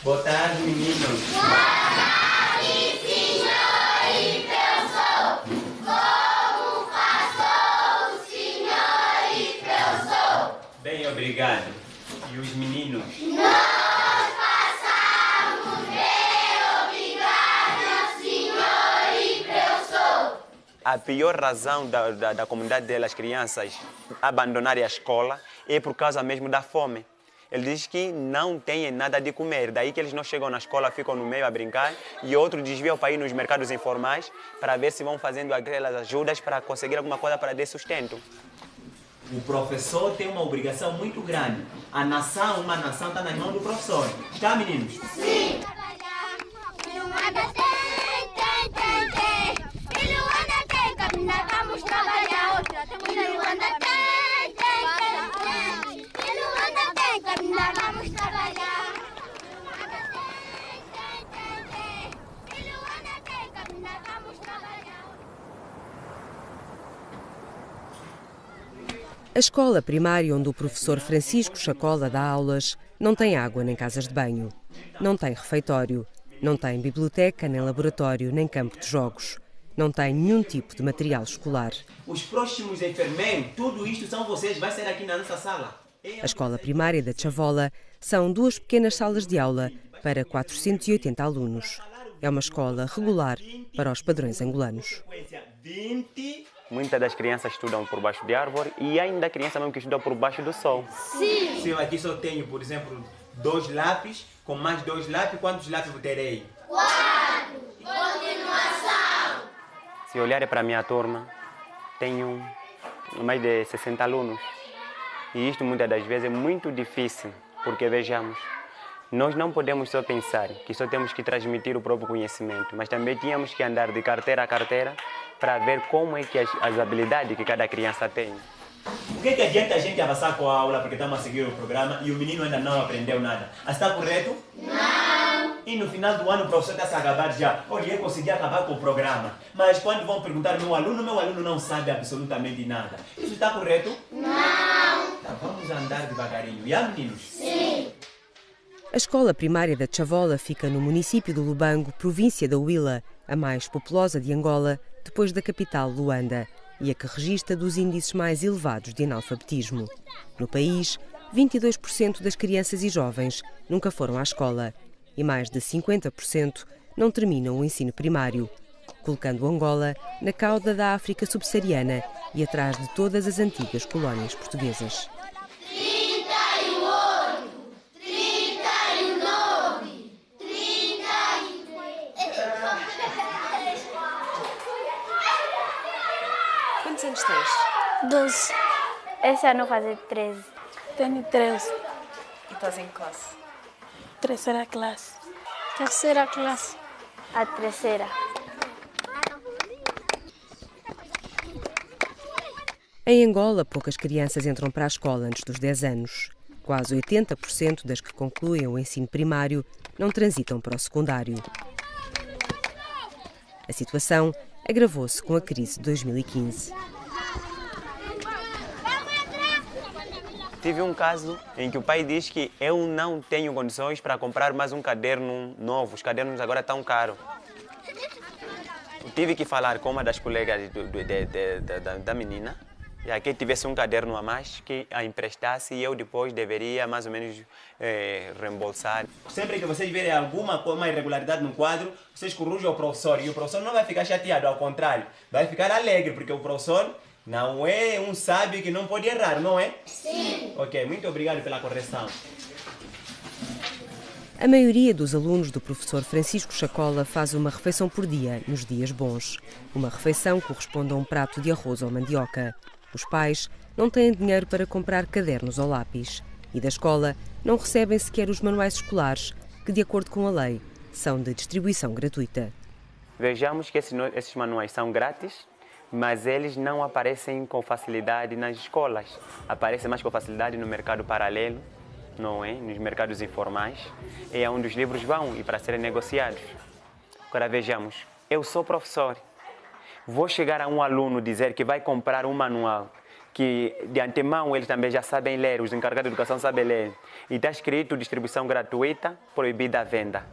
Boa tarde, meninos. Bem, obrigado. E os meninos? A pior razão da comunidade delas, crianças, abandonarem a escola é por causa mesmo da fome. Ele diz que não têm nada de comer, daí que eles não chegam na escola, ficam no meio a brincar e outros desviam para ir nos mercados informais para ver se vão fazendo aquelas ajudas para conseguir alguma coisa para dar sustento. O professor tem uma obrigação muito grande. Uma nação está nas mãos do professor. Está, meninos? Sim! Vamos trabalhar. Vamos trabalhar. A escola primária onde o professor Francisco Chacola dá aulas não tem água nem casas de banho. Não tem refeitório. Não tem biblioteca, nem laboratório, nem campo de jogos. Não tem nenhum tipo de material escolar. Os próximos enfermeiros, tudo isto são vocês, vai ser aqui na nossa sala. A escola primária da Chavola são 2 pequenas salas de aula para 480 alunos. É uma escola regular para os padrões angolanos. Muitas das crianças estudam por baixo de árvore e ainda há crianças mesmo que estudam por baixo do sol. Sim! Se eu aqui só tenho, por exemplo, 2 lápis, com mais 2 lápis, quantos lápis eu terei? 4! Continuação! Se olharem para a minha turma, tenho mais de 60 alunos. E isto muitas das vezes é muito difícil, porque vejamos, nós não podemos só pensar que só temos que transmitir o próprio conhecimento, mas também tínhamos que andar de carteira a carteira para ver como é que as habilidades que cada criança tem. O que adianta a gente avançar com a aula porque estamos a seguir o programa e o menino ainda não aprendeu nada? Está correto? Não! E no final do ano o professor está a se acabar já. Olha, eu consegui acabar com o programa. Mas quando vão perguntar meu aluno não sabe absolutamente nada. Isso está correto? Não! Tá, vamos andar devagarinho. E há meninos? Sim! A escola primária da Chavola fica no município de Lubango, província da Huila, a mais populosa de Angola, depois da capital, Luanda, e a que registra dos índices mais elevados de analfabetismo. No país, 22% das crianças e jovens nunca foram à escola e mais de 50% não terminam o ensino primário, colocando Angola na cauda da África subsaariana e atrás de todas as antigas colónias portuguesas. 38, 39, 33. Quantos anos tens? 12. Esse ano vai fazer 13. Tenho 13. E estás em classe? Terceira classe. Terceira classe. A terceira. Em Angola, poucas crianças entram para a escola antes dos 10 anos. Quase 80% das que concluem o ensino primário não transitam para o secundário. A situação agravou-se com a crise de 2015. Tive um caso em que o pai diz que eu não tenho condições para comprar mais um caderno novo. Os cadernos agora estão caros. Eu tive que falar com uma das colegas da menina, já que tivesse um caderno a mais, que a emprestasse e eu depois deveria mais ou menos reembolsar. Sempre que vocês verem uma irregularidade no quadro, vocês corrigem o professor e o professor não vai ficar chateado, ao contrário, vai ficar alegre, porque o professor não é um sábio que não pode errar, não é? Sim! Ok, muito obrigado pela correção. A maioria dos alunos do professor Francisco Chacola faz uma refeição por dia, nos dias bons. Uma refeição corresponde a um prato de arroz ou mandioca. Os pais não têm dinheiro para comprar cadernos ou lápis. E da escola não recebem sequer os manuais escolares, que, de acordo com a lei, são de distribuição gratuita. Vejamos que esses manuais são grátis, mas eles não aparecem com facilidade nas escolas. Aparecem mais com facilidade no mercado paralelo, não é? Nos mercados informais, é onde os livros vão e para serem negociados. Agora vejamos, eu sou professor, vou chegar a um aluno dizer que vai comprar um manual que de antemão eles também já sabem ler, os encarregados de educação sabem ler. E está escrito distribuição gratuita, proibida a venda.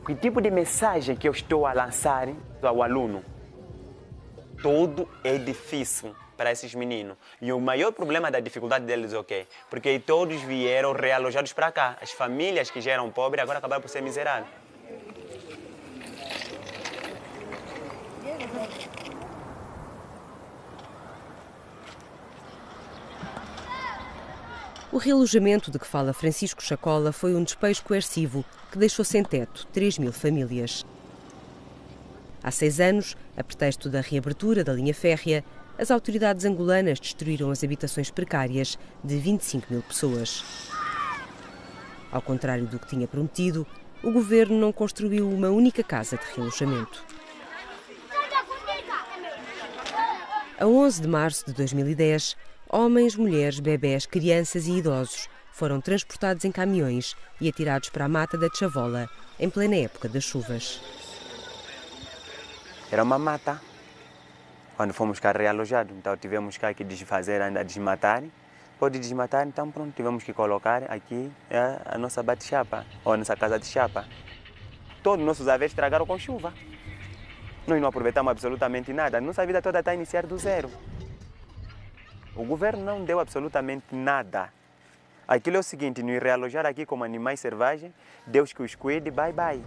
Que tipo de mensagem que eu estou a lançar ao aluno? Tudo é difícil para esses meninos. E o maior problema da dificuldade deles é o quê? Porque todos vieram realojados para cá. As famílias que já eram pobres agora acabaram por ser miseráveis. O realojamento de que fala Francisco Chacola foi um despejo coercivo que deixou sem teto 3.000 famílias. Há 6 anos, a pretexto da reabertura da linha férrea, as autoridades angolanas destruíram as habitações precárias de 25.000 pessoas. Ao contrário do que tinha prometido, o governo não construiu uma única casa de realojamento. A 11 de março de 2010, homens, mulheres, bebés, crianças e idosos foram transportados em caminhões e atirados para a mata da Chavola, em plena época das chuvas. Era uma mata. Quando fomos cá realojados, então tivemos cá que desfazer, ainda desmatar. Pode desmatar, então pronto, tivemos que colocar aqui a nossa bate-chapa, ou a nossa casa de chapa. Todos os nossos haveres estragaram com chuva. Nós não aproveitamos absolutamente nada. Nossa vida toda está a iniciar do zero. O governo não deu absolutamente nada. Aquilo é o seguinte, nos realojar aqui como animais selvagens, Deus que os cuide, bye bye.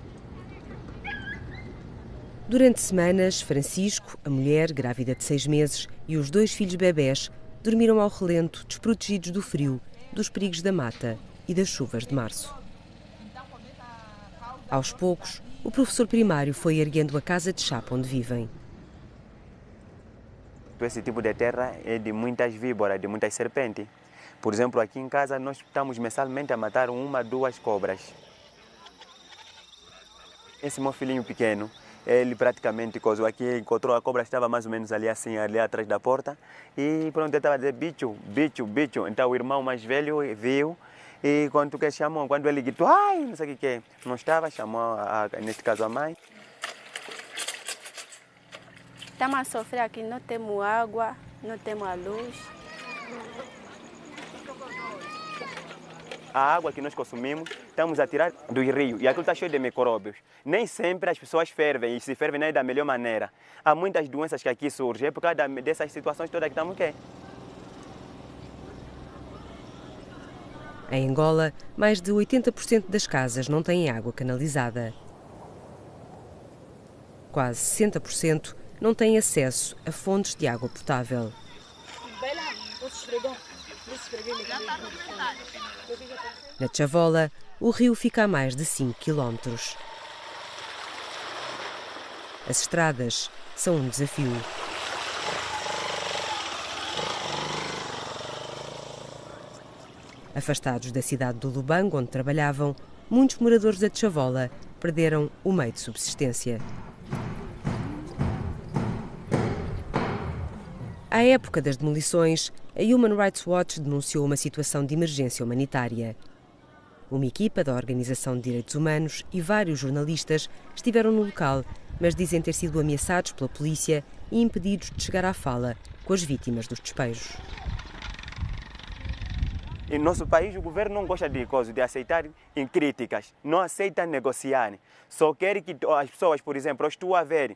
Durante semanas, Francisco, a mulher grávida de 6 meses e os 2 filhos bebés dormiram ao relento, desprotegidos do frio, dos perigos da mata e das chuvas de março. Aos poucos, o professor primário foi erguendo a casa de chapa onde vivem. Esse tipo de terra é de muitas víboras, de muitas serpentes. Por exemplo, aqui em casa nós estamos mensalmente a matar 1, 2 cobras. Esse meu filhinho pequeno, ele praticamente coisou aqui, encontrou a cobra, estava mais ou menos ali assim, ali atrás da porta. E pronto, ele estava a dizer, bicho, bicho, bicho. Então o irmão mais velho viu e quando que chamou, quando ele gritou, ai, não sei o que é. Não estava, chamou, neste caso, a mãe. Estamos a sofrer aqui, não temos água, não temos a luz. A água que nós consumimos, estamos a tirar do rio e aquilo está cheio de micróbios. Nem sempre as pessoas fervem e se fervem não é da melhor maneira. Há muitas doenças que aqui surgem, é por causa dessas situações todas que estamos aqui. Em Angola, mais de 80% das casas não têm água canalizada. Quase 60% não têm acesso a fontes de água potável. Na Chavola, o rio fica a mais de 5 km. As estradas são um desafio. Afastados da cidade do Lubango, onde trabalhavam, muitos moradores da Chavola perderam o meio de subsistência. À época das demolições, a Human Rights Watch denunciou uma situação de emergência humanitária. Uma equipa da Organização de Direitos Humanos e vários jornalistas estiveram no local, mas dizem ter sido ameaçados pela polícia e impedidos de chegar à fala com as vítimas dos despejos. Em nosso país, o governo não gosta de aceitar críticas, não aceita negociar. Só quer que as pessoas, por exemplo, eu estou a ver,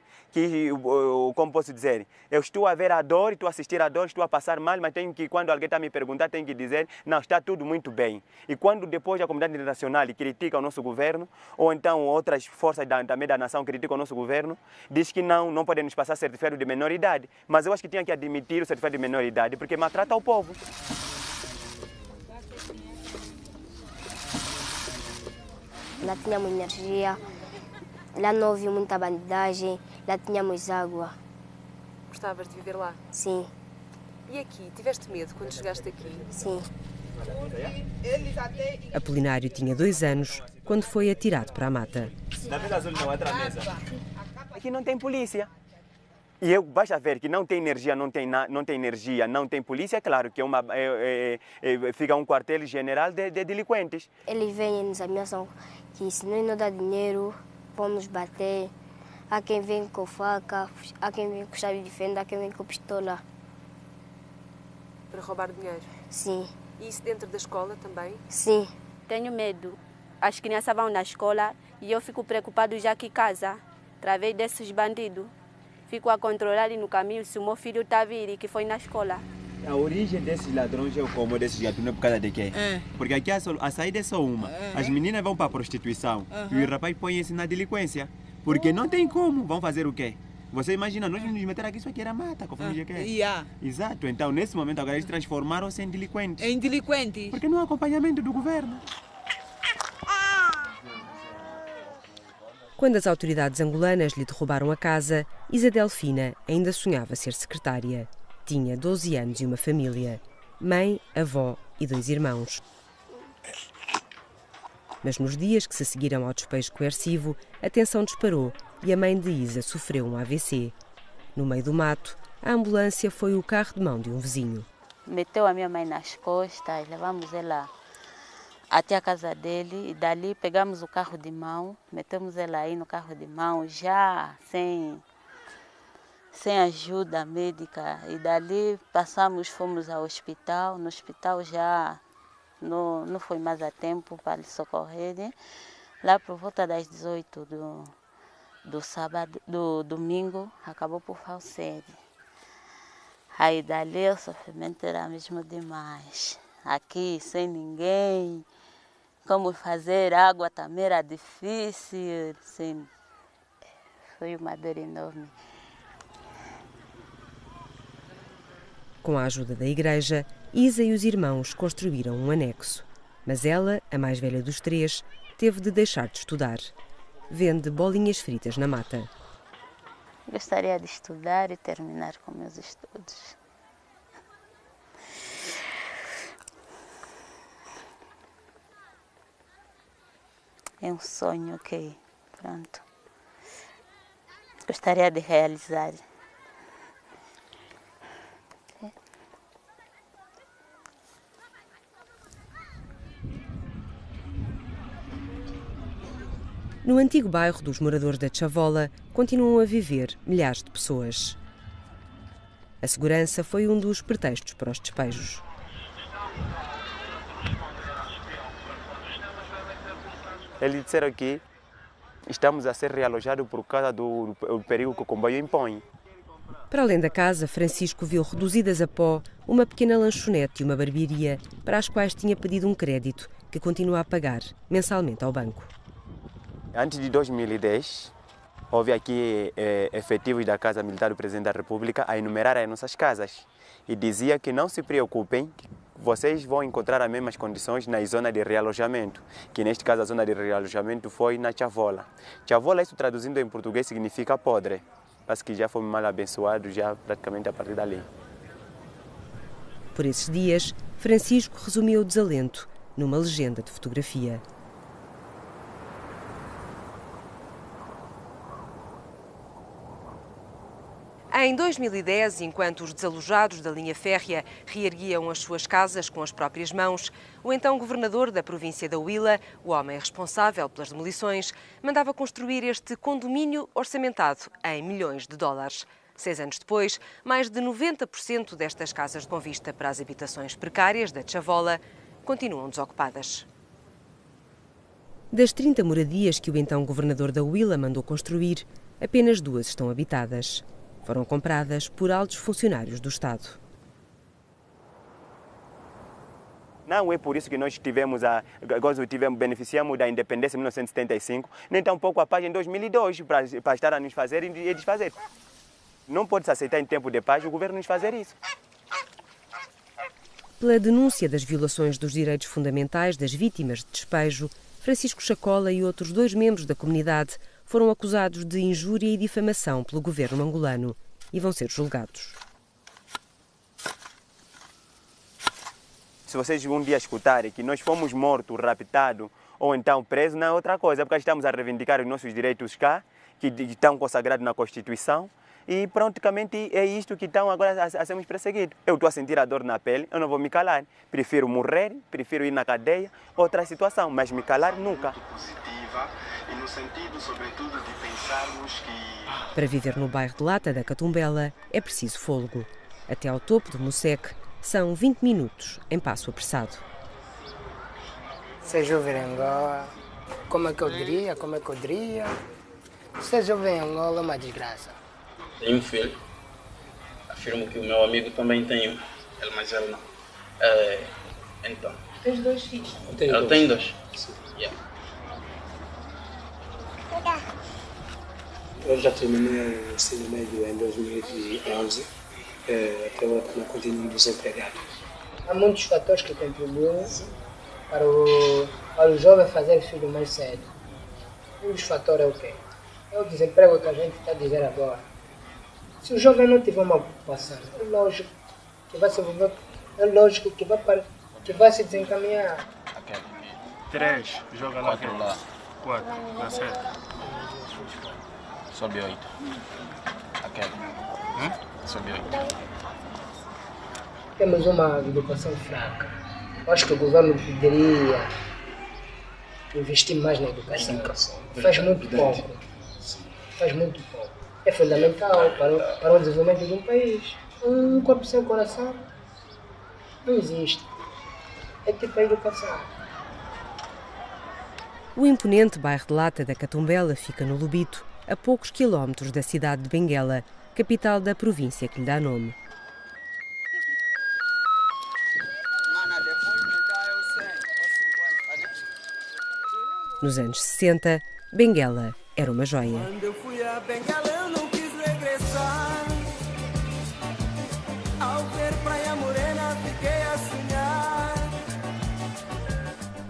como posso dizer, eu estou a ver a dor, estou a assistir a dor, estou a passar mal, mas tenho que, quando alguém está a me perguntar, tenho que dizer, não, está tudo muito bem. E quando depois a comunidade internacional critica o nosso governo, ou então outras forças também da nação criticam o nosso governo, diz que não podem nos passar certificado de menor idade. Mas eu acho que tinha que admitir o certificado de menor idade, porque maltrata o povo. Lá tínhamos energia, lá não houve muita bandidagem, lá tínhamos água. Gostavas de viver lá? Sim. E aqui? Tiveste medo quando chegaste aqui? Sim. Apolinário tinha 2 anos quando foi atirado para a mata. Aqui não tem polícia. E basta ver que não tem energia, não tem polícia, claro que fica um quartel-general de delinquentes. Eles vêm e nos ameaçam que se nós não dá dinheiro, vão nos bater. Há quem vem com faca, há quem vem com chave de fenda, há quem vem com pistola. para roubar dinheiro? Sim, E isso dentro da escola também? sim. Tenho medo. As crianças vão na escola e eu fico preocupado já que casa, através desses bandidos. Fico a controlar ali no caminho se o meu filho está a vir e que foi na escola. A origem desses ladrões é o como desses gatunos por causa de quê? Porque aqui a saída é só uma. As meninas vão para a prostituição e o rapaz põe-se na delinquência. Porque não tem como. Vão fazer o quê? Você imagina, nós nos meter aqui, isso aqui era mata, conforme quer. Exato. Então, nesse momento, agora eles transformaram-se em delinquentes. Em delinquentes? Porque não há acompanhamento do governo. Quando as autoridades angolanas lhe derrubaram a casa, Isa Delfina ainda sonhava ser secretária. Tinha 12 anos e uma família. Mãe, avó e 2 irmãos. Mas nos dias que se seguiram ao despejo coercivo, a tensão disparou e a mãe de Isa sofreu um AVC. No meio do mato, a ambulância foi o carro de mão de um vizinho. Meteu a minha mãe nas costas, levamos ela até a casa dele e dali pegamos o carro de mão, metemos ela aí no carro de mão já sem ajuda médica e dali fomos ao hospital. No hospital já não foi mais a tempo para lhe socorrer. Lá por volta das 18 do domingo acabou por falecer. Aí dali o sofrimento era mesmo demais. Aqui sem ninguém, como fazer água também era difícil. Sim. Foi uma dor enorme. Com a ajuda da igreja, Isa e os irmãos construíram um anexo. Mas ela, a mais velha dos 3, teve de deixar de estudar. Vende bolinhas fritas na mata. Gostaria de estudar e terminar com meus estudos. É um sonho que, pronto, gostaria de realizar. No antigo bairro dos moradores da Chavola, continuam a viver milhares de pessoas. A segurança foi um dos pretextos para os despejos. Eles disseram que estamos a ser realojados por causa do perigo que o comboio impõe. Para além da casa, Francisco viu reduzidas a pó uma pequena lanchonete e uma barbearia para as quais tinha pedido um crédito que continua a pagar mensalmente ao banco. Antes de 2010, houve aqui efetivos da Casa Militar do Presidente da República a enumerar as nossas casas e dizia que não se preocupem, vocês vão encontrar as mesmas condições na zona de realojamento, que neste caso a zona de realojamento foi na Chavola. Chavola, isso traduzindo em português, significa podre. Parece que já fomos mal abençoados já praticamente a partir dali. Por esses dias, Francisco resumiu o desalento numa legenda de fotografia. Em 2010, enquanto os desalojados da linha férrea reerguiam as suas casas com as próprias mãos, o então governador da província da Huila, o homem responsável pelas demolições, mandava construir este condomínio orçamentado em milhões de dólares. 6 anos depois, mais de 90% destas casas com vista para as habitações precárias da Chavola continuam desocupadas. Das 30 moradias que o então governador da Huila mandou construir, apenas 2 estão habitadas. Foram compradas por altos funcionários do Estado. Não é por isso que nós beneficiamos da independência em 1975, nem tampouco a paz em 2002 para estar a nos fazer e desfazer. Não pode se aceitar em tempo de paz o governo nos fazer isso. Pela denúncia das violações dos direitos fundamentais das vítimas de despejo, Francisco Chacola e outros 2 membros da comunidade foram acusados de injúria e difamação pelo governo angolano e vão ser julgados. Se vocês um dia escutarem que nós fomos mortos, raptados ou então presos, não é outra coisa, porque estamos a reivindicar os nossos direitos cá, que estão consagrados na Constituição, e praticamente é isto que estão agora a sermos perseguidos. Eu estou a sentir a dor na pele, eu não vou me calar. Prefiro morrer, prefiro ir na cadeia, outra situação, mas me calar nunca. E no sentido, sobretudo, de pensarmos que... Para viver no bairro de Lata da Catumbela é preciso fôlego. Até ao topo do Museque São 20 minutos em passo apressado. Se jovem em Angola, como é que eu diria? Se jovem em Angola é uma desgraça. Tenho um filho. Afirmo que o meu amigo também tem um. Mas ele não. Então. Tens 2 filhos? Eu tenho 2. Yeah. Eu já terminei o ensino médio em 2011. Até agora continuo desempregado. Há muitos fatores que contribuem para o jovem fazer filho mais cedo. Um dos fatores é o quê? É o desemprego que a gente está a dizer agora. Se o jovem não tiver uma ocupação, é lógico que vai se envolver, que vai se desencaminhar. 3, joga lá. 4 lá. 4, dá certo. Sobe 8. Aquele. Sobe 8. Temos uma educação fraca. Acho que o governo poderia investir mais na educação. Faz muito pouco. É fundamental para o desenvolvimento de um país. Um corpo sem coração não existe. É tipo a educação. O imponente bairro de Lata da Catumbela fica no Lubito, a poucos quilómetros da cidade de Benguela, capital da província que lhe dá nome. Nos anos 60, Benguela era uma joia. Quando eu fui a Benguela eu não quis regressar. Ao ver Praia Morena fiquei a sonhar.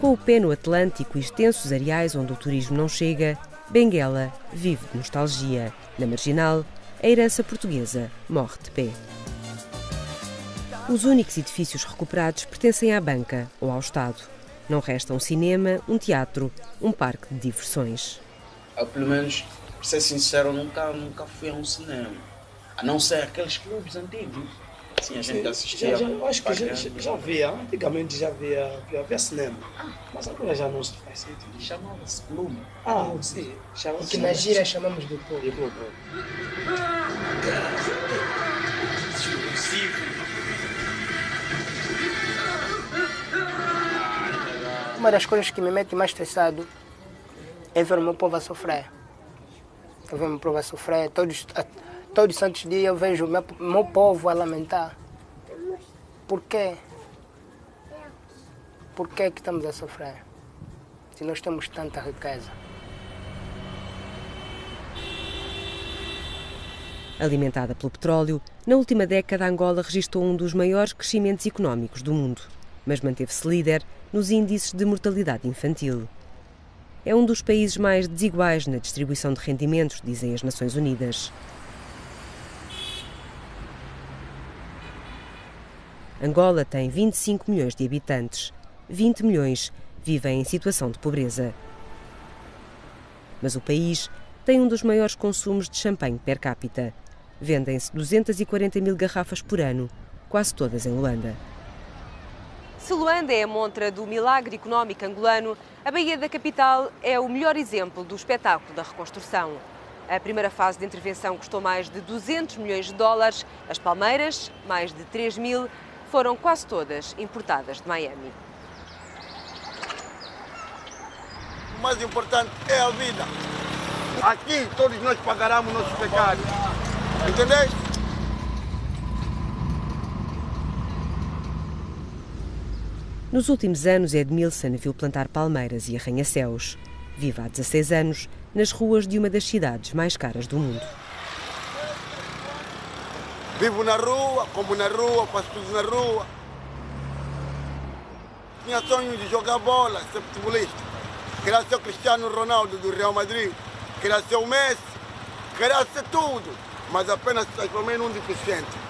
Com o pé no Atlântico e extensos areais onde o turismo não chega, Benguela vive de nostalgia. Na Marginal, a herança portuguesa morre de pé. Os únicos edifícios recuperados pertencem à banca ou ao Estado. Não resta um cinema, um teatro, um parque de diversões. Eu, pelo menos, para ser sincero, nunca fui a um cinema. A não ser aqueles clubes antigos. Sim, a gente assistia. Acho que já havia. Antigamente já havia cinema. Mas agora já não se faz sentido. Chamava-se clube. Sim. O que na gíria chamamos de clube. Uma das coisas que me mete mais estressado é ver o meu povo a sofrer. Todos os santos dias eu vejo o meu povo a lamentar. Por quê? Por que estamos a sofrer? Se nós temos tanta riqueza. Alimentada pelo petróleo, na última década Angola registrou um dos maiores crescimentos económicos do mundo, mas manteve-se líder nos índices de mortalidade infantil. É um dos países mais desiguais na distribuição de rendimentos, dizem as Nações Unidas. Angola tem 25 milhões de habitantes. 20 milhões vivem em situação de pobreza. Mas o país tem um dos maiores consumos de champanhe per capita. Vendem-se 240 mil garrafas por ano, quase todas em Luanda. Se Luanda é a montra do milagre económico angolano, a Baía da capital é o melhor exemplo do espetáculo da reconstrução. A primeira fase de intervenção custou mais de 200 milhões de dólares. As palmeiras, mais de 3 mil, foram quase todas importadas de Miami. O mais importante é a vida. Aqui todos nós pagaremos nossos pecados. Entendeste? Nos últimos anos, Edmilson viu plantar palmeiras e arranha-céus. Vive há 16 anos nas ruas de uma das cidades mais caras do mundo. Vivo na rua, como na rua, faço tudo na rua. Tinha sonho de jogar bola, ser futebolista. Queria ser o Cristiano Ronaldo do Real Madrid. Queria ser o Messi. Queria ser tudo. Mas apenas se transformei num deficiente.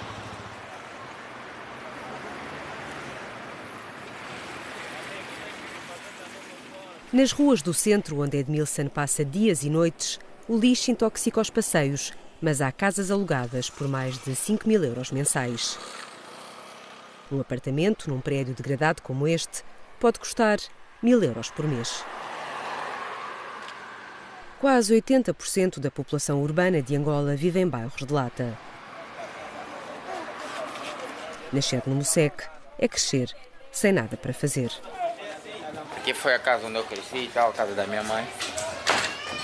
Nas ruas do centro, onde Edmilson passa dias e noites, o lixo intoxica os passeios, mas há casas alugadas por mais de 5 mil euros mensais. Um apartamento num prédio degradado como este pode custar 1.000 euros por mês. Quase 80% da população urbana de Angola vive em bairros de lata. Nascer no Mocek é crescer sem nada para fazer. Aqui foi a casa onde eu cresci e tal, a casa da minha mãe.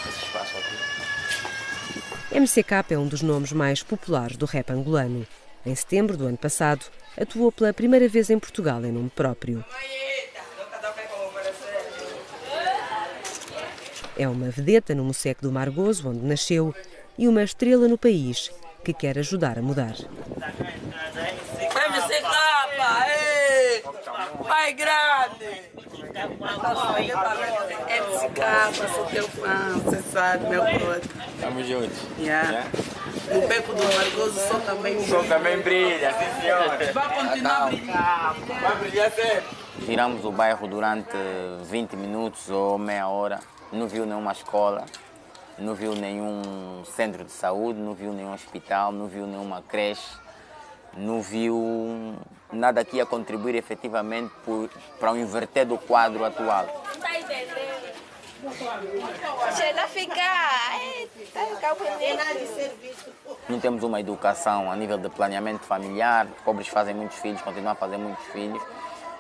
Esse espaço aqui. MCK é um dos nomes mais populares do rap angolano. Em setembro do ano passado, atuou pela primeira vez em Portugal em nome próprio. É uma vedeta no Mocek do Margoso, onde nasceu, e uma estrela no país que quer ajudar a mudar. MCK, pai grande! MCK, sou teu fã, você sabe, meu brother. Estamos juntos. Yeah. No beco do Margoso, o sol também brilha. O sol também brilha, sim senhor. Vai continuar a brilhar. Vai brilhar sempre. Giramos o bairro durante 20 minutos ou meia hora. Não viu nenhuma escola, não viu nenhum centro de saúde, não viu nenhum hospital, não viu nenhuma creche, não viu nada que ia contribuir efetivamente para o inverter do quadro atual. Não temos uma educação a nível de planeamento familiar, pobres fazem muitos filhos, continuam a fazer muitos filhos,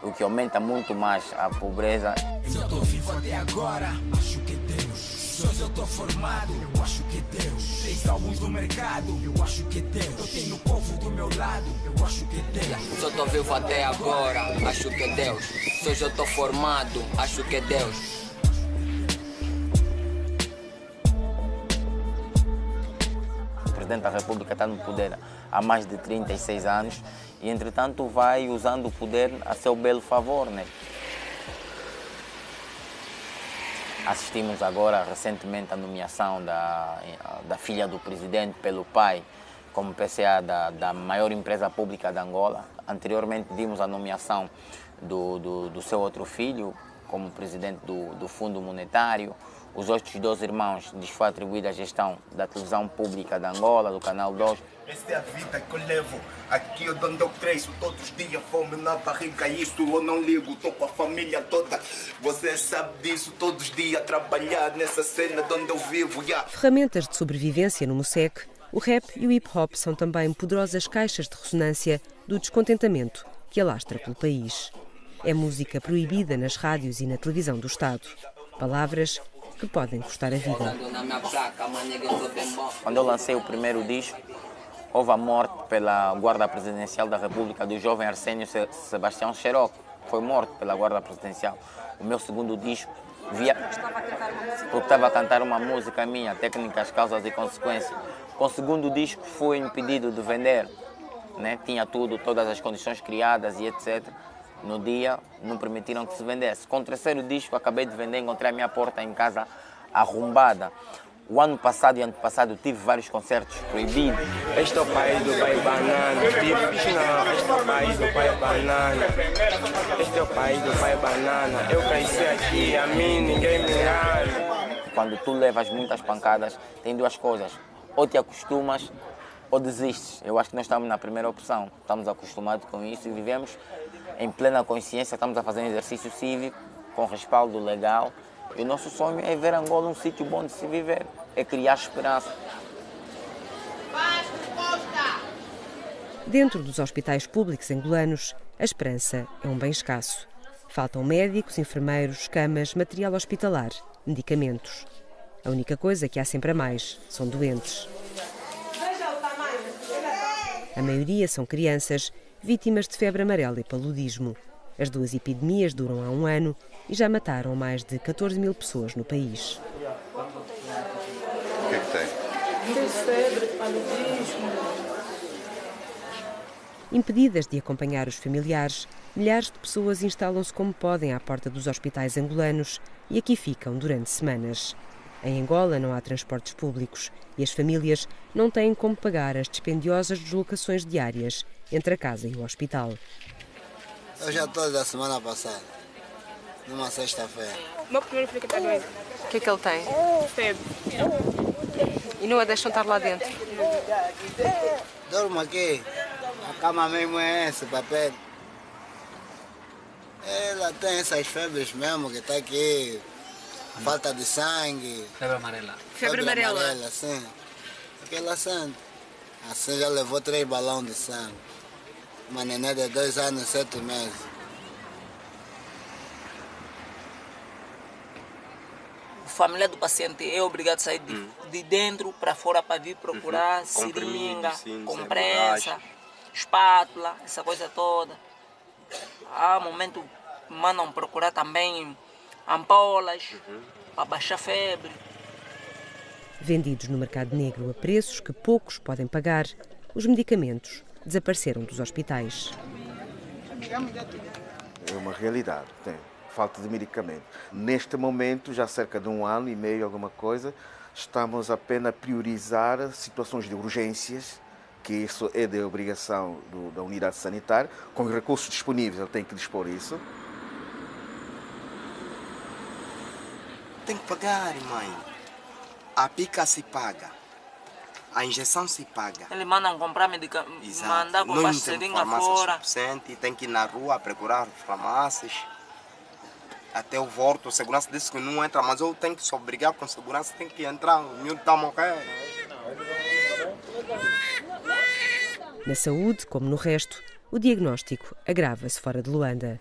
o que aumenta muito mais a pobreza. Se eu tô vivo até agora, acho que é Deus. Se eu tô formado, eu acho que é Deus. 3 álbuns no mercado, eu acho que é Deus. Eu tenho o povo do meu lado, eu acho que é Deus. Se eu tô vivo até agora, acho que é Deus. Se eu tô formado, acho que é Deus. O Presidente da República está no poder há mais de 36 anos e, entretanto, vai usando o poder a seu belo favor, né? Assistimos agora recentemente à nomeação da filha do presidente pelo pai como PCA da maior empresa pública de Angola. Anteriormente vimos a nomeação do seu outro filho como presidente do Fundo Monetário. Os outros 2 irmãos lhes foi atribuída a gestão da televisão pública de Angola, do Canal 2. Essa é a vida que eu levo, aqui eu onde eu cresço, todos os dias fome na barriga, isso eu não ligo, estou com a família toda, você sabe disso, todos os dias trabalhar nessa cena de onde eu vivo. Ferramentas de sobrevivência no Mocek, o rap e o hip-hop são também poderosas caixas de ressonância do descontentamento que alastra pelo país. É música proibida nas rádios e na televisão do Estado. Palavras que podem custar a vida. Quando eu lancei o primeiro disco, houve a morte pela Guarda Presidencial da República do jovem Arsénio Sebastião Xeroco. Foi morto pela Guarda Presidencial. O meu segundo disco, porque estava a cantar uma música minha, Técnicas, Causas e Consequências. Com o segundo disco fui impedido de vender, né? Tinha tudo, todas as condições criadas e etc. No dia não permitiram que se vendesse. Com o terceiro disco acabei de vender, encontrei a minha porta em casa arrombada. O ano passado e ano passado tive vários concertos proibidos. Este é o país do pai banana. Este é o país do pai banana. Este é o país do pai banana. Eu cresci aqui, a mim ninguém me engana. Quando tu levas muitas pancadas, tem 2 coisas. Ou te acostumas ou desistes. Eu acho que nós estamos na primeira opção. Estamos acostumados com isso e vivemos em plena consciência. Estamos a fazer um exercício cívico com respaldo legal. E o nosso sonho é ver Angola um sítio bom de se viver, é criar esperança. Dentro dos hospitais públicos angolanos, a esperança é um bem escasso. Faltam médicos, enfermeiros, camas, material hospitalar, medicamentos. A única coisa que há sempre a mais são doentes. A maioria são crianças vítimas de febre amarela e paludismo. As 2 epidemias duram há 1 ano e já mataram mais de 14 mil pessoas no país. O que é que tem? Tem febre, paludismo. Impedidas de acompanhar os familiares, milhares de pessoas instalam-se como podem à porta dos hospitais angolanos e aqui ficam durante semanas. Em Angola não há transportes públicos e as famílias não têm como pagar as dispendiosas deslocações diárias entre a casa e o hospital. Eu já estou da semana passada, numa sexta-feira. O meu primeiro filho que está doente. O que é que ele tem? Febre. E não a deixam estar lá dentro? Dormo aqui. A cama mesmo é essa, papel. Ela tem essas febres mesmo que está aqui. Falta de sangue. Febre amarela. Febre amarela, sim. Aquela sente. Assim já levou 3 balões de sangue. Uma neném de 2 anos e 7 meses. A família do paciente é obrigado a sair de dentro para fora para vir procurar seringa, compressa, espátula, essa coisa toda. Há momento mandam procurar também ampolas para baixar febre. Vendidos no mercado negro a preços que poucos podem pagar, os medicamentos desapareceram dos hospitais. É uma realidade, tem falta de medicamento. Neste momento, já há cerca de 1 ano e meio, alguma coisa, estamos apenas a priorizar situações de urgências, que isso é de obrigação da unidade sanitária, com os recursos disponíveis, ele tem que dispor isso. Tem que pagar, mãe. A pica se paga. A injeção se paga. Eles mandam comprar medicamentos, mandar comprar seringa fora. Tem que ir na rua procurar farmácias. Até eu volto, a segurança disse que não entra, mas eu tenho que se obrigar com segurança, tem que entrar, o miúdo está a morrer. Na saúde, como no resto, o diagnóstico agrava-se fora de Luanda.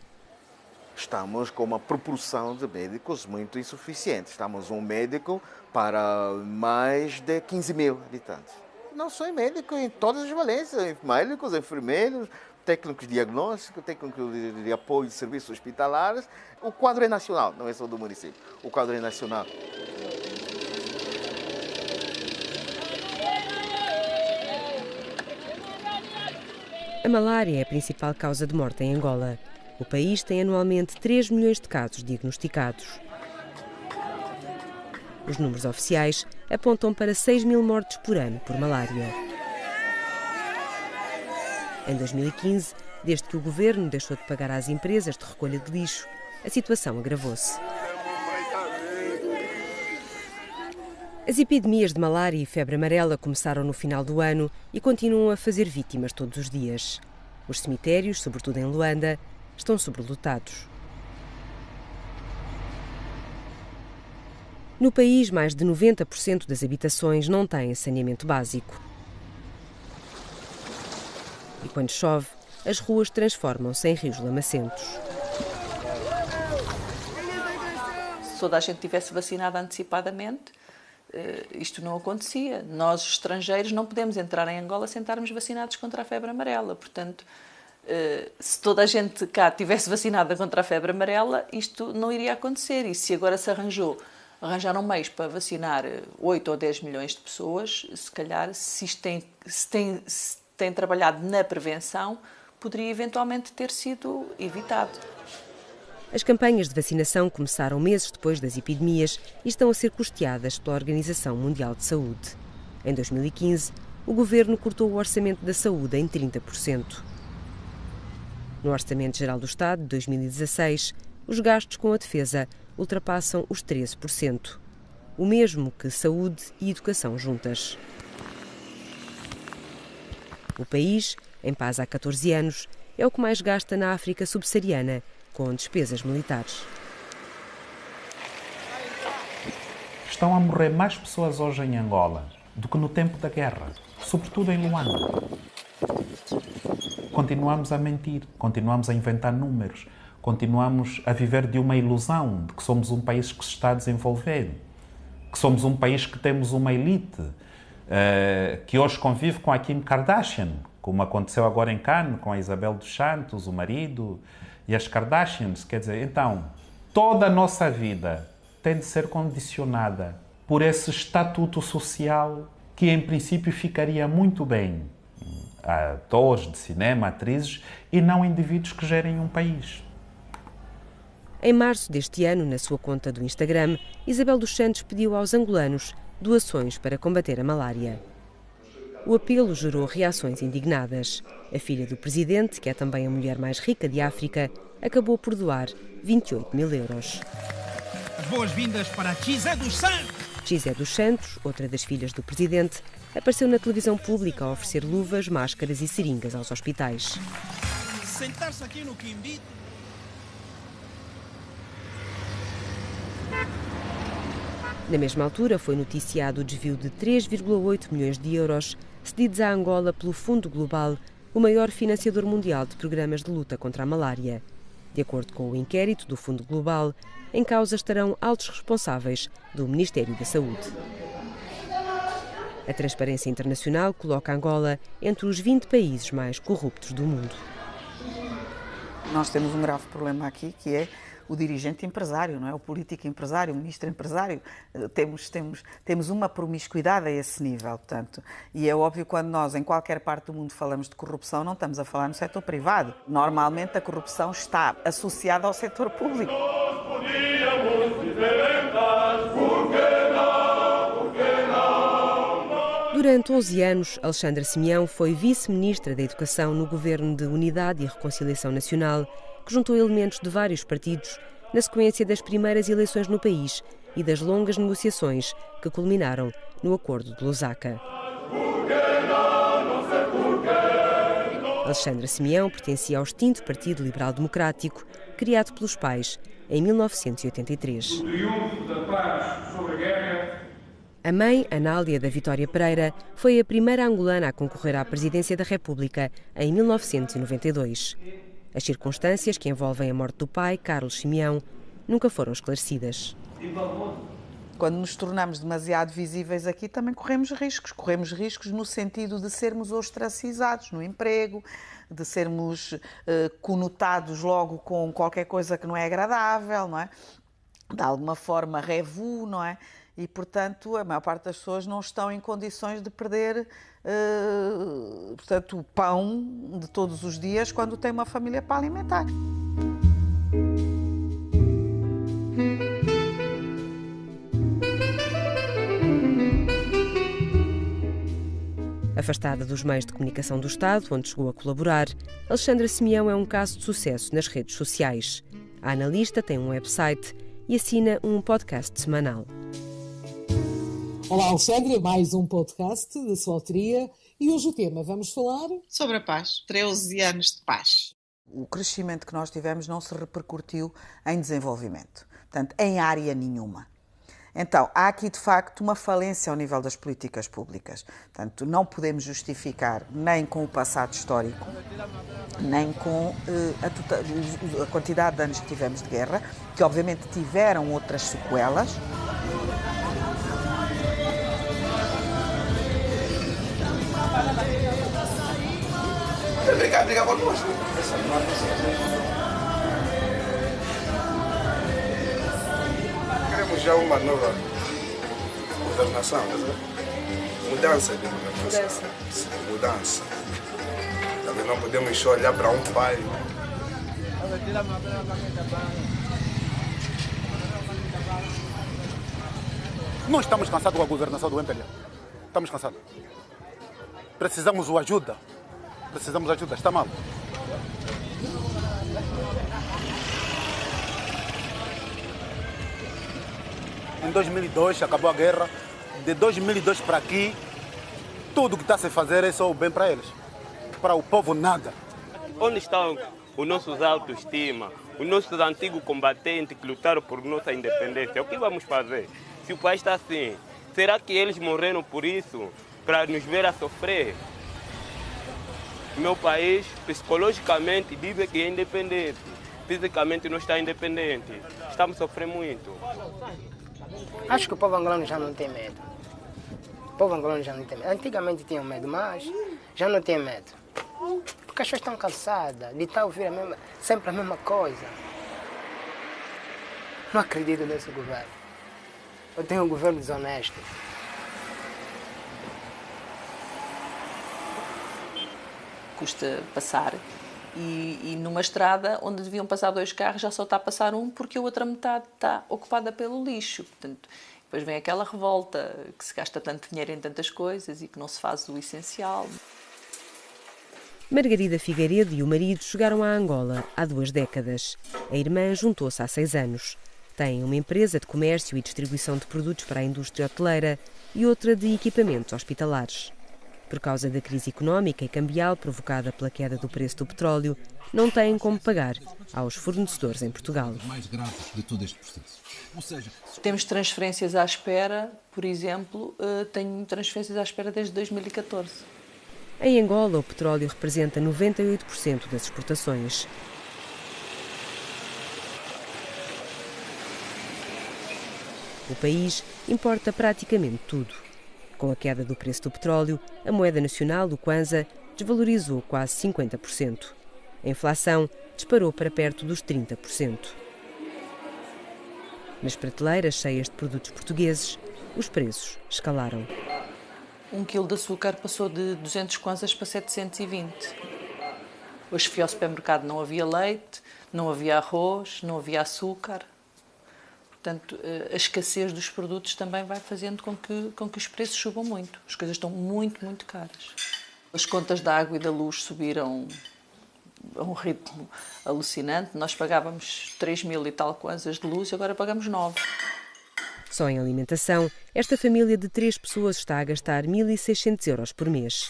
Estamos com uma proporção de médicos muito insuficiente. Estamos um médico para mais de 15 mil habitantes. Não só em médico, em todas as valências, médicos, enfermeiros, técnicos de diagnóstico, técnicos de apoio de serviços hospitalares. O quadro é nacional, não é só do município. O quadro é nacional. A malária é a principal causa de morte em Angola. O país tem anualmente 3 milhões de casos diagnosticados. Os números oficiais apontam para 6 mil mortes por ano por malária. Em 2015, desde que o governo deixou de pagar às empresas de recolha de lixo, a situação agravou-se. As epidemias de malária e febre amarela começaram no final do ano e continuam a fazer vítimas todos os dias. Os cemitérios, sobretudo em Luanda, estão sobrelotados. No país, mais de 90% das habitações não têm saneamento básico. E quando chove, as ruas transformam-se em rios lamacentos. Se toda a gente tivesse vacinado antecipadamente, isto não acontecia. Nós, estrangeiros, não podemos entrar em Angola sem estarmos vacinados contra a febre amarela. Portanto, se toda a gente cá tivesse vacinada contra a febre amarela, isto não iria acontecer. E se agora se arranjaram meios para vacinar 8 ou 10 milhões de pessoas, se calhar, se tem trabalhado na prevenção, poderia eventualmente ter sido evitado. As campanhas de vacinação começaram meses depois das epidemias e estão a ser custeadas pela Organização Mundial de Saúde. Em 2015, o governo cortou o orçamento da saúde em 30%. No Orçamento Geral do Estado de 2016, os gastos com a defesa ultrapassam os 13%, o mesmo que saúde e educação juntas. O país, em paz há 14 anos, é o que mais gasta na África subsaariana, com despesas militares. Estão a morrer mais pessoas hoje em Angola do que no tempo da guerra, sobretudo em Luanda. Continuamos a mentir, continuamos a inventar números, continuamos a viver de uma ilusão de que somos um país que se está a desenvolver, que somos um país que temos uma elite, que hoje convive com a Kim Kardashian, como aconteceu agora em Cannes, com a Isabel dos Santos, o marido, e as Kardashians. Quer dizer, então, toda a nossa vida tem de ser condicionada por esse estatuto social que, em princípio, ficaria muito bem a atores de cinema, atrizes, e não indivíduos que gerem um país. Em março deste ano, na sua conta do Instagram, Isabel dos Santos pediu aos angolanos doações para combater a malária. O apelo gerou reações indignadas. A filha do presidente, que é também a mulher mais rica de África, acabou por doar 28 mil euros. As boas-vindas para Chizé dos Santos! Chizé dos Santos, outra das filhas do presidente, apareceu na televisão pública a oferecer luvas, máscaras e seringas aos hospitais. Sentar-se aqui no quimbito. Na mesma altura, foi noticiado o desvio de 3,8 milhões de euros cedidos à Angola pelo Fundo Global o maior financiador mundial de programas de luta contra a malária. De acordo com o inquérito do Fundo Global, em causa estarão altos responsáveis do Ministério da Saúde. A Transparência Internacional coloca Angola entre os 20 países mais corruptos do mundo. Nós temos um grave problema aqui, que é o dirigente empresário, não é? O político empresário, o ministro empresário. Temos uma promiscuidade a esse nível, portanto. E é óbvio, quando nós, em qualquer parte do mundo, falamos de corrupção, não estamos a falar no setor privado. Normalmente, a corrupção está associada ao setor público. Durante 11 anos, Alexandra Simeão foi vice-ministra da Educação no Governo de Unidade e Reconciliação Nacional, que juntou elementos de vários partidos na sequência das primeiras eleições no país e das longas negociações que culminaram no Acordo de Lusaka. Alexandra Simeão pertencia ao extinto Partido Liberal Democrático, criado pelos pais em 1983. A mãe, Anália da Vitória Pereira, foi a primeira angolana a concorrer à presidência da República em 1992. As circunstâncias que envolvem a morte do pai, Carlos Simeão, nunca foram esclarecidas. Quando nos tornamos demasiado visíveis aqui, também corremos riscos. Corremos riscos no sentido de sermos ostracizados no emprego, de sermos conotados logo com qualquer coisa que não é agradável, não é? De alguma forma, revu, não é? E, portanto, a maior parte das pessoas não estão em condições de perder portanto, o pão de todos os dias quando tem uma família para alimentar. Afastada dos meios de comunicação do Estado, onde chegou a colaborar, Alexandra Simeão é um caso de sucesso nas redes sociais. A analista tem um website e assina um podcast semanal. Olá, Alexandra, mais um podcast da sua autoria e hoje o tema, vamos falar sobre a paz, 13 anos de paz. O crescimento que nós tivemos não se repercutiu em desenvolvimento, portanto, em área nenhuma. Então, há aqui de facto uma falência ao nível das políticas públicas. Portanto, não podemos justificar nem com o passado histórico, nem com a quantidade de anos que tivemos de guerra, que obviamente tiveram outras sequelas. Briga connosco. Queremos já uma nova governação, mudança de governação. Mudança. Também não podemos só olhar para um pai. Nós estamos cansados com a governação do MPLA. Estamos cansados. Precisamos de ajuda. Precisamos de ajuda. Está mal. Em 2002 acabou a guerra. De 2002 para aqui, tudo que está a se fazer é só o bem para eles. Para o povo, nada. Onde estão os nossos autoestima, os nossos antigos combatentes que lutaram por nossa independência? O que vamos fazer? Se o país está assim, será que eles morreram por isso? Para nos ver a sofrer? Meu país, psicologicamente, diz que é independente. Fisicamente não está independente. Estamos sofrendo muito. Acho que o povo angolano já não tem medo. O povo angolano já não tem medo. Antigamente tinham medo, mas já não tem medo. Porque as pessoas estão cansadas de estar ouvindo sempre a mesma coisa. Não acredito nesse governo. Eu tenho um governo desonesto. Custa passar e numa estrada onde deviam passar 2 carros já só está a passar um porque a outra metade está ocupada pelo lixo. Portanto, depois vem aquela revolta que se gasta tanto dinheiro em tantas coisas e que não se faz o essencial. Margarida Figueiredo e o marido chegaram a Angola há 2 décadas. A irmã juntou-se há 6 anos. Tem uma empresa de comércio e distribuição de produtos para a indústria hoteleira e outra de equipamentos hospitalares. Por causa da crise económica e cambial provocada pela queda do preço do petróleo, não têm como pagar aos fornecedores em Portugal. Mais graves de todo este processo. Ou seja, temos transferências à espera, por exemplo, tenho transferências à espera desde 2014. Em Angola, o petróleo representa 98% das exportações. O país importa praticamente tudo. Com a queda do preço do petróleo, a moeda nacional, o Kwanza, desvalorizou quase 50%. A inflação disparou para perto dos 30%. Nas prateleiras cheias de produtos portugueses, os preços escalaram. 1 quilo de açúcar passou de 200 kwanzas para 720. Hoje fui ao supermercado, não havia leite, não havia arroz, não havia açúcar. Portanto, a escassez dos produtos também vai fazendo com que os preços subam muito. As coisas estão muito, muito caras. As contas da água e da luz subiram a um ritmo alucinante. Nós pagávamos 3.000 e tal kwanzas de luz e agora pagamos 9. Só em alimentação, esta família de 3 pessoas está a gastar 1.600 euros por mês.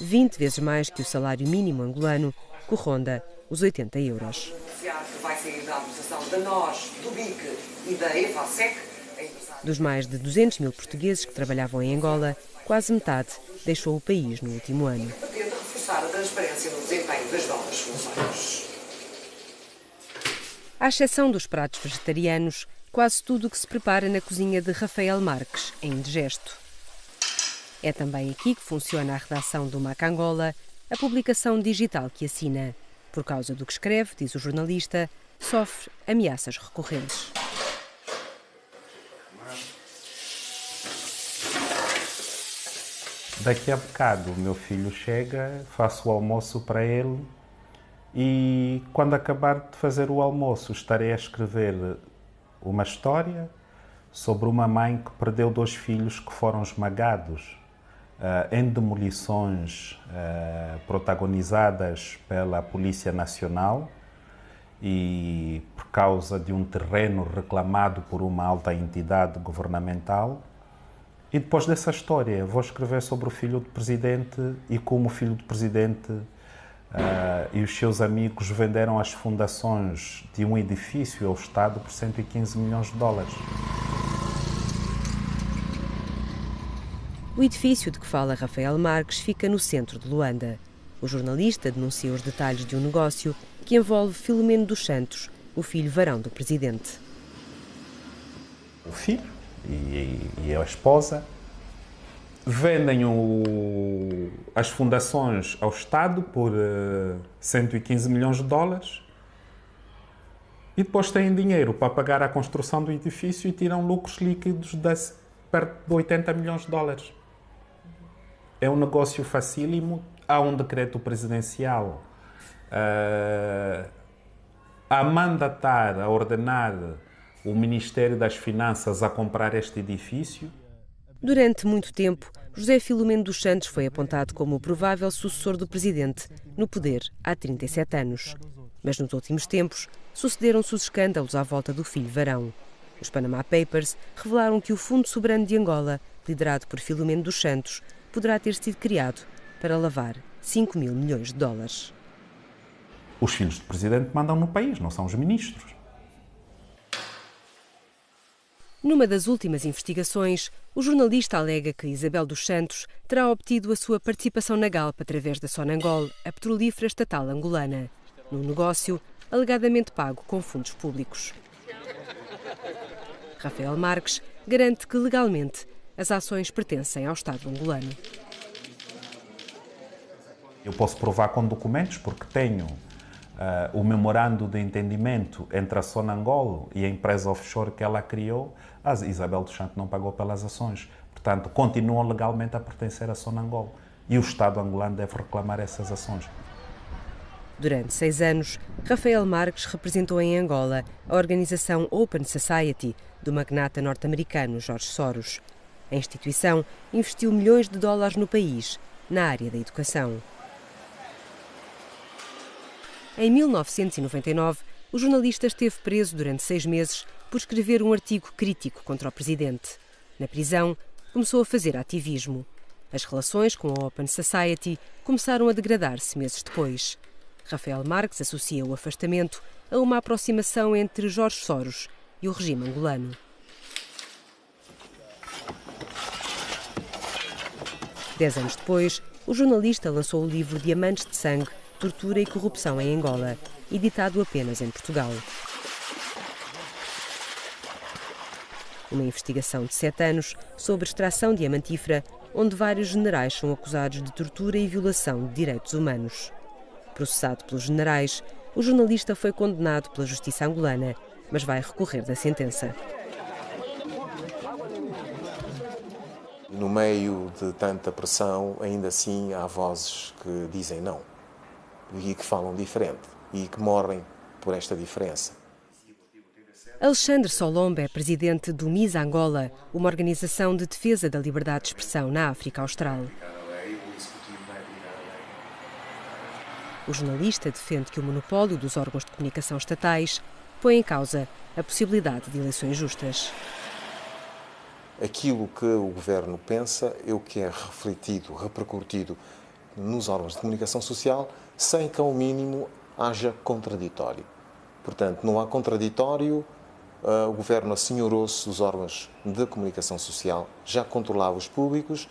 20 vezes mais que o salário mínimo angolano, que ronda os 80 euros. Que vai sair da administração da NOS, do BIC e da EFASEC. Dos mais de 200 mil portugueses que trabalhavam em Angola, quase metade deixou o país no último ano. Pretende reforçar a transparência no desempenho das novas funções. À exceção dos pratos vegetarianos, quase tudo o que se prepara na cozinha de Rafael Marques, em Indigesto. É também aqui que funciona a redação do MAC Angola, a publicação digital que assina. Por causa do que escreve, diz o jornalista, sofre ameaças recorrentes. Daqui a bocado o meu filho chega, faço o almoço para ele e quando acabar de fazer o almoço estarei a escrever uma história sobre uma mãe que perdeu 2 filhos que foram esmagados em demolições protagonizadas pela Polícia Nacional e por causa de um terreno reclamado por uma alta entidade governamental. E depois dessa história vou escrever sobre o filho do presidente e como o filho do presidente e os seus amigos venderam as fundações de um edifício ao Estado por 115 milhões de dólares. O edifício de que fala Rafael Marques fica no centro de Luanda. O jornalista denuncia os detalhes de um negócio que envolve Filomeno dos Santos, o filho varão do presidente. O filho e a esposa vendem as fundações ao Estado por 115 milhões de dólares e depois têm dinheiro para pagar a construção do edifício e tiram lucros líquidos de perto de 80 milhões de dólares. É um negócio facílimo. Há um decreto presidencial a mandatar, a ordenar o Ministério das Finanças a comprar este edifício. Durante muito tempo, José Filomeno dos Santos foi apontado como o provável sucessor do presidente, no poder há 37 anos. Mas nos últimos tempos, sucederam-se os escândalos à volta do filho varão. Os Panama Papers revelaram que o Fundo Soberano de Angola, liderado por Filomeno dos Santos, poderá ter sido criado para lavar 5 mil milhões de dólares. Os filhos do presidente mandam no país, não são os ministros. Numa das últimas investigações, o jornalista alega que Isabel dos Santos terá obtido a sua participação na Galp através da Sonangol, a petrolífera estatal angolana, num negócio alegadamente pago com fundos públicos. Rafael Marques garante que, legalmente, as ações pertencem ao Estado angolano. Eu posso provar com documentos porque tenho o memorando de entendimento entre a Sonangol e a empresa offshore que ela criou. A Isabel dos Santos não pagou pelas ações. Portanto, continuam legalmente a pertencer à Sonangol. E o Estado angolano deve reclamar essas ações. Durante 6 anos, Rafael Marques representou em Angola a organização Open Society do magnata norte-americano George Soros. A instituição investiu milhões de dólares no país, na área da educação. Em 1999, o jornalista esteve preso durante 6 meses por escrever um artigo crítico contra o presidente. Na prisão, começou a fazer ativismo. As relações com a Open Society começaram a degradar-se meses depois. Rafael Marques associa o afastamento a uma aproximação entre Jorge Soros e o regime angolano. Dez anos depois, o jornalista lançou o livro Diamantes de Sangue, Tortura e Corrupção em Angola, editado apenas em Portugal. Uma investigação de 7 anos sobre extração diamantífera, onde vários generais são acusados de tortura e violação de direitos humanos. Processado pelos generais, o jornalista foi condenado pela justiça angolana, mas vai recorrer da sentença. No meio de tanta pressão, ainda assim há vozes que dizem não e que falam diferente e que morrem por esta diferença. Alexandre Solomba é presidente do MIS Angola, uma organização de defesa da liberdade de expressão na África Austral. O jornalista defende que o monopólio dos órgãos de comunicação estatais põe em causa a possibilidade de eleições justas. Aquilo que o governo pensa é o que é refletido, repercutido nos órgãos de comunicação social, sem que ao mínimo haja contraditório. Portanto, não há contraditório, o governo assenhorou-se dos órgãos de comunicação social, já controlava os públicos,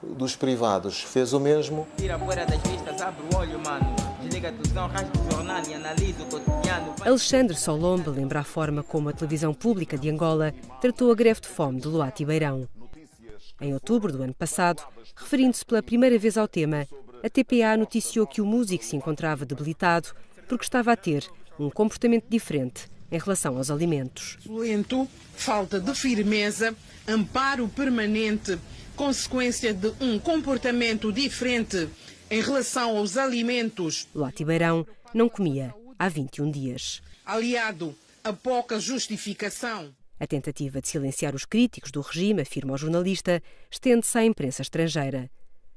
dos privados fez o mesmo. Tira fora das vistas, abre o olho, mano. Desliga a televisão, rasga o jornal e analisa o cotidiano. Alexandre Solomba lembra a forma como a televisão pública de Angola tratou a greve de fome de Luati Beirão. Em outubro do ano passado, referindo-se pela primeira vez ao tema, a TPA noticiou que o músico se encontrava debilitado porque estava a ter um comportamento diferente em relação aos alimentos. Lento, falta de firmeza, amparo permanente, consequência de um comportamento diferente em relação aos alimentos. Luati Beirão não comia há 21 dias. Aliado a pouca justificação. A tentativa de silenciar os críticos do regime, afirma o jornalista, estende-se à imprensa estrangeira.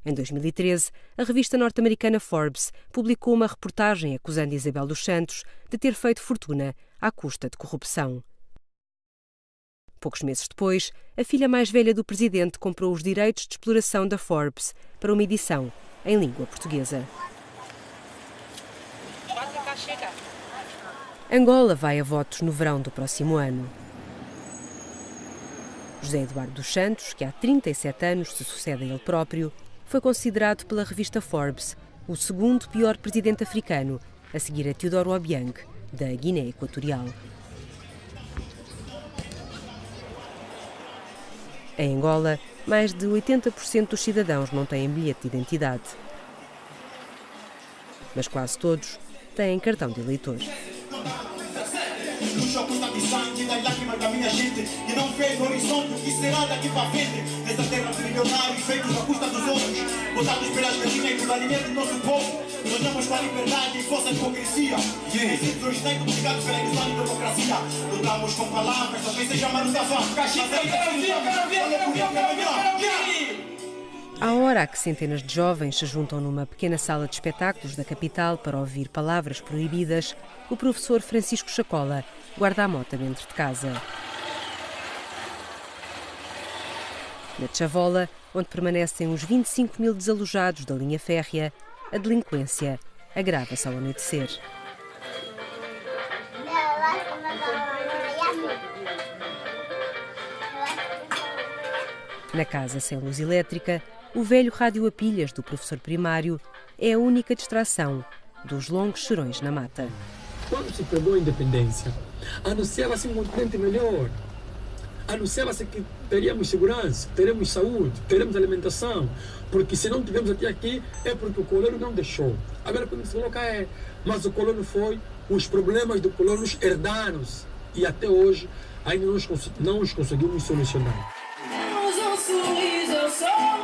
Em 2013, a revista norte-americana Forbes publicou uma reportagem acusando Isabel dos Santos de ter feito fortuna à custa de corrupção. Poucos meses depois, a filha mais velha do presidente comprou os direitos de exploração da Forbes para uma edição em língua portuguesa. Angola vai a votos no verão do próximo ano. José Eduardo dos Santos, que há 37 anos se sucede a ele próprio, foi considerado pela revista Forbes o segundo pior presidente africano, a seguir a Teodoro Obiang, da Guiné Equatorial. Em Angola, mais de 80% dos cidadãos não têm bilhete de identidade. Mas quase todos têm cartão de eleitor. O choque está de sangue das lágrimas da minha gente e não vê no horizonte o que será daqui para frente. Nessa terra de milionários feitos à custa dos outros, botados pelas galinhas e pelo alimento do nosso povo. Sonhamos com a liberdade e força de hipocrisia. Esse instrumento obrigado pela ilusão de democracia. Lutamos com palavras, talvez seja mais da fã. À hora que centenas de jovens se juntam numa pequena sala de espetáculos da capital para ouvir palavras proibidas, o professor Francisco Chacola guarda a mota dentro de casa. Na Chavola, onde permanecem os 25 mil desalojados da linha férrea, a delinquência agrava-se ao anoitecer. Na casa sem luz elétrica, o velho rádio a pilhas do professor primário é a única distração dos longos serões na mata. Quando se perdeu a independência, anunciava-se um continente melhor. Anunciava-se que teríamos segurança, teremos saúde, teremos alimentação, porque se não tivemos até aqui é porque o colono não deixou. Agora quando se coloca mas o colono foi, os problemas do colono herdaram-se e até hoje ainda não os conseguimos solucionar. Um sorriso, eu sou